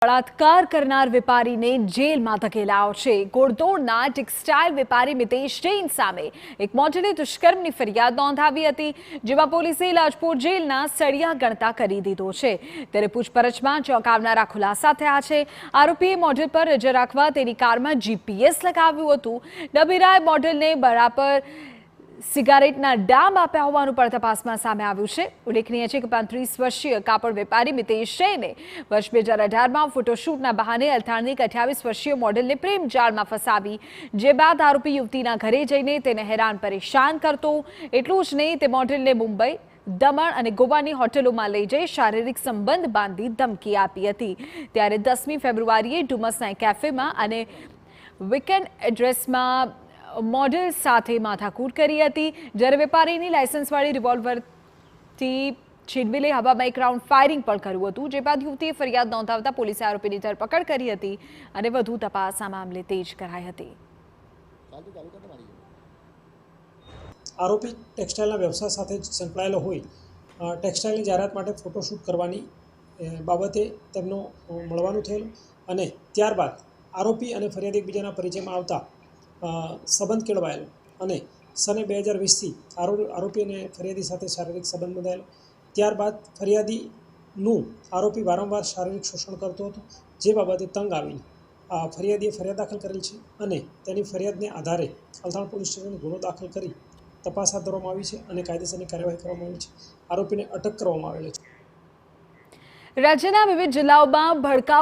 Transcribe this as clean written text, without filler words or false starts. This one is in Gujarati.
બળાત્કાર કરનાર વેપારીને જેલમાં ધકેલાયો છે। ગોળદોડના ટેક્સટાઇલ વેપારી મિતેશ જૈન સામે એક મોડલે દુષ્કર્મની ફરિયાદ નોંધાવી હતી, જેમાં પોલીસે લાજપોર જેલના સળિયા ગણતા કરી દીધો છે। ત્યારે પૂછપરછમાં ચોંકાવનારા ખુલાસા થયા છે। આરોપીએ મોડલ પર નજર રાખવા તેની કારમાં જીપીએસ લગાવ્યું હતું। ડભીરાએ મોડલને બરાબર સિગારેટના ડામ આપ્યા હોવાનું પણ તપાસમાં સામે આવ્યું છે। ઉલ્લેખનીય છે કે 35 વર્ષીય કાપડ વેપારી મિતેશ જૈને વર્ષ 2018માં ફોટોશૂટના બહાને અલથાણની 28 વર્ષીય મોડલને પ્રેમ જાળમાં ફસાવી, જે બાદ આરોપી યુવતીના ઘરે જઈને તેને હેરાન પરેશાન કરતો। એટલું જ નહીં, તે મોડલને મુંબઈ, દમણ અને ગોવાની હોટેલોમાં લઈ જઈ શારીરિક સંબંધ બાંધી ધમકી આપી હતી। ત્યારે 10મી ફેબ્રુઆરીએ ડુમસના કેફેમાં અને વીકેન્ડ એડ્રેસમાં મોડલ સાથે માથાકૂટ કરી હતી, જ્યારે વેપારીની લાયસન્સવાળી રિવોલ્વરથી છીનવી લઈ હવામાં એક રાઉન્ડ ફાયરિંગ પણ કર્યું હતું, જે બાદ યુવતીએ ફરિયાદ નોંધાવતા પોલીસે આરોપીની ધરપકડ કરી હતી અને વધુ તપાસ આ મામલે તેજ કરાઈ હતી। આરોપી ટેક્સટાઇલના વ્યવસાય સાથે સંકળાયેલો હોય, ટેક્સટાઇલની જાહેરાત માટે ફોટોશૂટ કરવાની બાબતે તેમનો મળવાનું થયેલું અને ત્યારબાદ આરોપી અને ફરિયાદી એકબીજાના પરિચયમાં આવતા સંબંધ કેળવાયેલો અને સને 2020થી આરોપી અને ફરિયાદી સાથે શારીરિક સંબંધ બંધાયેલો। ત્યારબાદ ફરિયાદીનું આરોપી વારંવાર શારીરિક શોષણ કરતો હતો, જે બાબતે તંગ આવીને ફરિયાદીએ ફરિયાદ દાખલ કરેલ છે અને તેની ફરિયાદને આધારે અલથાણ પોલીસ સ્ટેશને ગુનો દાખલ કરી તપાસ હાથ ધરવામાં આવી છે અને કાયદેસરની કાર્યવાહી કરવામાં આવી છે। આરોપીને અટક કરવામાં આવેલો છે। રાજ્યના વિવિધ જિલ્લાઓમાં ભડકાઉ